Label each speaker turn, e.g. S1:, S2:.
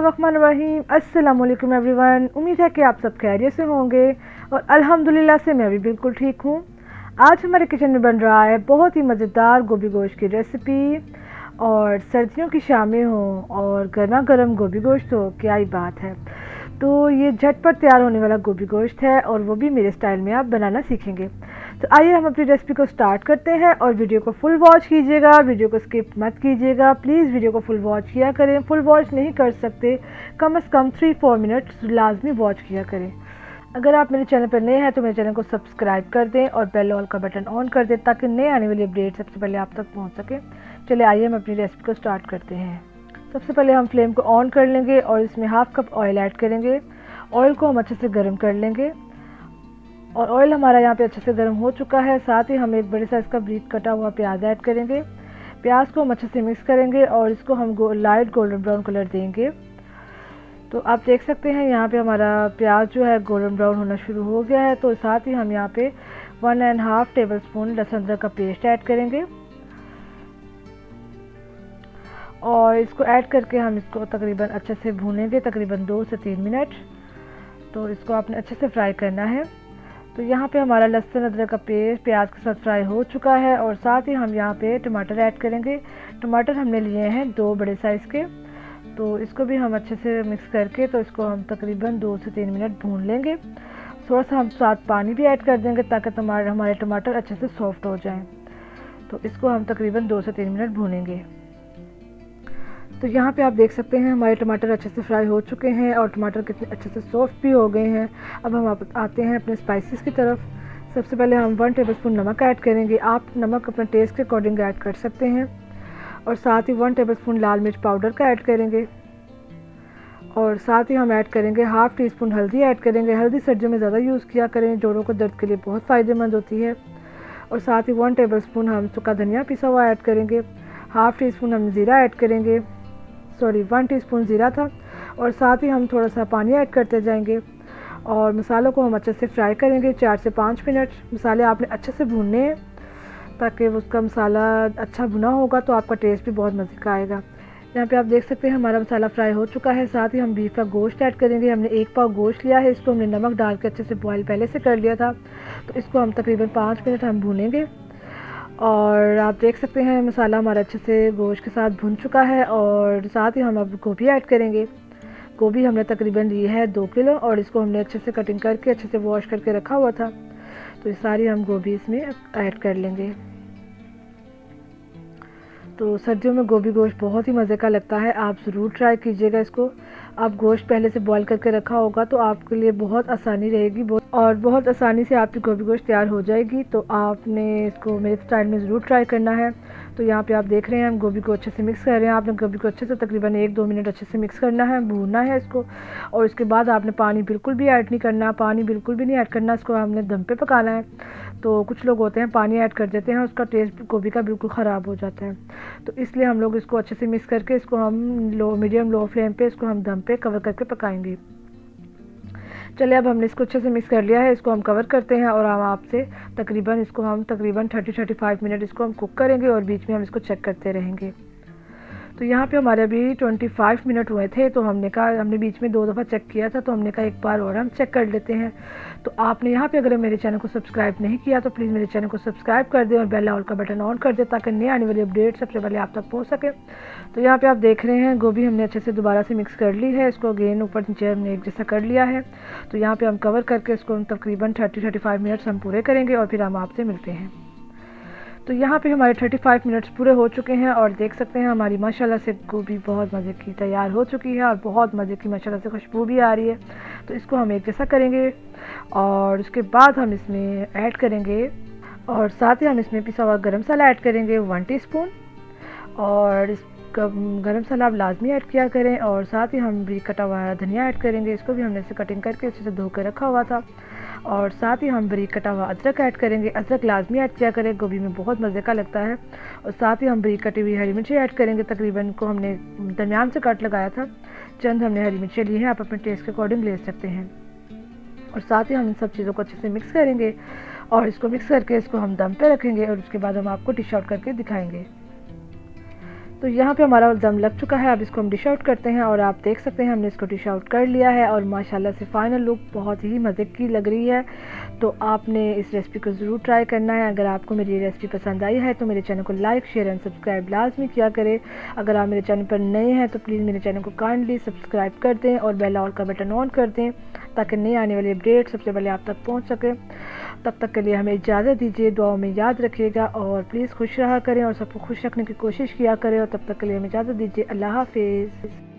S1: बिस्मिल्लाहिर्रहमानिर्रहीम। अस्सलाम वालेकुम एवरीवन। उम्मीद है कि आप सब खैरियत से होंगे और अल्हम्दुलिल्लाह से मैं भी बिल्कुल ठीक हूँ। आज हमारे किचन में बन रहा है बहुत ही मज़ेदार गोभी गोश्त की रेसिपी। और सर्दियों की शामें हों और गर्मा गर्म गोभी गोश्त हो, क्या ही बात है। तो ये झटपट तैयार होने वाला गोभी गोश्त है और वो भी मेरे स्टाइल में आप बनाना सीखेंगे। तो आइए हम अपनी रेसिपी को स्टार्ट करते हैं और वीडियो को फुल वॉच कीजिएगा, वीडियो को स्किप मत कीजिएगा। प्लीज़ वीडियो को फुल वॉच किया करें। फुल वॉच नहीं कर सकते, कम से कम 3-4 मिनट लाजमी वॉच किया करें। अगर आप मेरे चैनल पर नए हैं तो मेरे चैनल को सब्सक्राइब कर दें और बेल ऑल का बटन ऑन कर दें ताकि नए आने वाली अपडेट सबसे पहले आप तक पहुंच सके। चलिए आइए हम अपनी रेसिपी को स्टार्ट करते हैं। सबसे पहले हम फ्लेम को ऑन कर लेंगे और इसमें हाफ़ कप ऑयल ऐड करेंगे। ऑयल को हम अच्छे से गर्म कर लेंगे और ऑयल हमारा यहाँ पे अच्छे से गर्म हो चुका है। साथ ही हम एक बड़े साइज़ का ब्रीक कटा हुआ प्याज ऐड करेंगे। प्याज को हम अच्छे से मिक्स करेंगे और इसको हम लाइट गोल्डन ब्राउन कलर देंगे। तो आप देख सकते हैं यहाँ पे हमारा प्याज जो है गोल्डन ब्राउन होना शुरू हो गया है। तो साथ ही हम यहाँ पे 1.5 टेबलस्पून लहसुन अदरक का पेस्ट ऐड करेंगे और इसको ऐड करके हम इसको तकरीबन अच्छे से भूनेंगे, तकरीबन 2 से 3 मिनट। तो इसको आपने अच्छे से फ्राई करना है। तो यहाँ पे हमारा लहसुन अदरक का पेस्ट प्याज के साथ फ्राई हो चुका है और साथ ही हम यहाँ पे टमाटर ऐड करेंगे। टमाटर हमने लिए हैं 2 बड़े साइज़ के। तो इसको भी हम अच्छे से मिक्स करके तो इसको हम तकरीबन 2 से 3 मिनट भून लेंगे। थोड़ा सा हम साथ पानी भी ऐड कर देंगे ताकि हमारे टमाटर अच्छे से सॉफ्ट हो जाएं। तो इसको हम तकरीबन 2 से 3 मिनट भूनेंगे। तो यहाँ पे आप देख सकते हैं हमारे टमाटर अच्छे से फ्राई हो चुके हैं और टमाटर कितने अच्छे से सॉफ्ट भी हो गए हैं। अब हम आते हैं अपने स्पाइसेस की तरफ। सबसे पहले हम 1 टेबलस्पून नमक ऐड करेंगे। आप नमक अपने टेस्ट के अकॉर्डिंग ऐड कर सकते हैं। और साथ ही 1 टेबलस्पून लाल मिर्च पाउडर का ऐड करेंगे और साथ ही हम ऐड करेंगे हाफ़ टी स्पून हल्दी ऐड करेंगे। हल्दी सर्दियों में ज़्यादा यूज़ किया करें, जोड़ों को दर्द के लिए बहुत फ़ायदेमंद होती है। और साथ ही 1 टेबलस्पून हम सूखा धनिया पिसा हुआ ऐड करेंगे। हाफ़ टी स्पून हम ज़ीरा ऐड करेंगे, 1 टीस्पून ज़ीरा था। और साथ ही हम थोड़ा सा पानी ऐड करते जाएंगे और मसालों को हम अच्छे से फ्राई करेंगे 4 से 5 मिनट। मसाले आपने अच्छे से भूनने हैं ताकि उसका मसाला अच्छा भुना होगा तो आपका टेस्ट भी बहुत मज़े का आएगा। यहाँ पे आप देख सकते हैं हमारा मसाला फ्राई हो चुका है। साथ ही हम बीफ का गोश्त ऐड करेंगे। हमने 1 पाव गोश्त लिया है, इसको हमने नमक डाल के अच्छे से बॉयल पहले से कर लिया था। तो इसको हम तकरीबन 5 मिनट हम भूनेंगे और आप देख सकते हैं मसाला हमारा अच्छे से गोश्त के साथ भुन चुका है। और साथ ही हम अब गोभी ऐड करेंगे। गोभी हमने तकरीबन ली है 2 किलो और इसको हमने अच्छे से कटिंग करके अच्छे से वॉश करके रखा हुआ था। तो ये सारी हम गोभी इसमें ऐड कर लेंगे। तो सर्दियों में गोभी गोश्त बहुत ही मज़े का लगता है, आप ज़रूर ट्राई कीजिएगा इसको। आप गोश्त पहले से बॉईल करके रखा होगा तो आपके लिए बहुत आसानी रहेगी और बहुत आसानी से आपकी गोभी गोश्त तैयार हो जाएगी। तो आपने इसको मेरे स्टाइल में ज़रूर ट्राई करना है। तो यहाँ पे आप देख रहे हैं हम गोभी को अच्छे से मिक्स कर रहे हैं। आपने गोभी को अच्छे से तकरीबन 1-2 मिनट अच्छे से मिक्स करना है, भूनना है इसको। और उसके बाद आपने पानी बिल्कुल भी ऐड नहीं करना, पानी बिल्कुल भी नहीं ऐड करना। इसको हमने दम पे पकाना है। तो कुछ लोग होते हैं पानी ऐड कर देते हैं, उसका टेस्ट गोभी का बिल्कुल ख़राब हो जाता है। तो इसलिए हम लोग इसको अच्छे से मिक्स करके इसको हम मीडियम लो फ्लेम पे इसको हम दम पे कवर करके पकाएंगे। चलिए अब हमने इसको अच्छे से मिक्स कर लिया है, इसको हम कवर करते हैं और हम आपसे तकरीबन 30-35 मिनट इसको हम कुक करेंगे और बीच में हम इसको चेक करते रहेंगे। तो यहाँ पे हमारे अभी 25 मिनट हुए थे। तो हमने बीच में 2 दफ़ा चेक किया था, तो हमने कहा एक बार और हम चेक कर लेते हैं। तो आपने यहाँ पे अगर मेरे चैनल को सब्सक्राइब नहीं किया तो प्लीज़ मेरे चैनल को सब्सक्राइब कर दें और बेल आइकन का बटन ऑन कर दें ताकि नई आने वाली अपडेट सबसे पहले आप तक पहुँच सके। तो यहाँ पे आप देख रहे हैं गोभी हमने अच्छे से दोबारा से मिक्स कर ली है, इसको अगेन ऊपर नीचे हमने एक जैसा कर लिया है। तो यहाँ पे हम कवर करके इसको तकरीबन 30-35 मिनट्स हम पूरे करेंगे और फिर हम आपसे मिलते हैं। तो यहाँ पे हमारे 35 मिनट्स पूरे हो चुके हैं और देख सकते हैं हमारी माशाल्लाह से गोभी बहुत मज़े की तैयार हो चुकी है और बहुत मज़े की माशाल्लाह से खुशबू भी आ रही है। तो इसको हम एक जैसा करेंगे और उसके बाद हम इसमें ऐड करेंगे और साथ ही हम इसमें पिसा हुआ गरम मसाला ऐड करेंगे 1 टीस्पून। और इस गरम मसाला आप लाजमी ऐड किया करें। और साथ ही हम भी कटा हुआ धनिया ऐड करेंगे, इसको भी हमने इसे कटिंग करके अच्छे से धो कर रखा हुआ था। और साथ ही हम बारीक कटा हुआ अदरक ऐड करेंगे, अदरक लाजमी ऐड किया करें, गोभी में बहुत मज़े का लगता है। और साथ ही हम बारीक कटी हुई हरी मिर्ची ऐड करेंगे, तकरीबन को हमने दरमियान से कट लगाया था, चंद हमने हरी मिर्ची ली हैं, आप अपने टेस्ट के अकॉर्डिंग ले सकते हैं। और साथ ही हम इन सब चीज़ों को अच्छे से मिक्स करेंगे और इसको मिक्स करके इसको हम दम पे रखेंगे और उसके बाद हम आपको डिश आउट करके दिखाएंगे। तो यहाँ पे हमारा दम लग चुका है। अब इसको हम डिश आउट करते हैं और आप देख सकते हैं हमने इसको डिश आउट कर लिया है और माशाल्लाह से फ़ाइनल लुक बहुत ही मज़े की लग रही है। तो आपने इस रेसिपी को ज़रूर ट्राई करना है। अगर आपको मेरी ये रेसिपी पसंद आई है तो मेरे चैनल को लाइक शेयर एंड सब्सक्राइब लाजमी किया करें। अगर आप मेरे चैनल पर नए हैं तो प्लीज़ मेरे चैनल को काइंडली सब्सक्राइब कर दें और बेल आइकन का बटन ऑन कर दें ताकि नई आने वाली अपडेट सबसे पहले आप तक पहुँच सके। तब तक के लिए हमें इजाज़त दीजिए। दुआओं में याद रखिएगा और प्लीज़ खुश रहा करें और सबको खुश रखने की कोशिश किया करें। और तब तक के लिए हमें इजाज़त दीजिए। अल्लाह हाफिज़।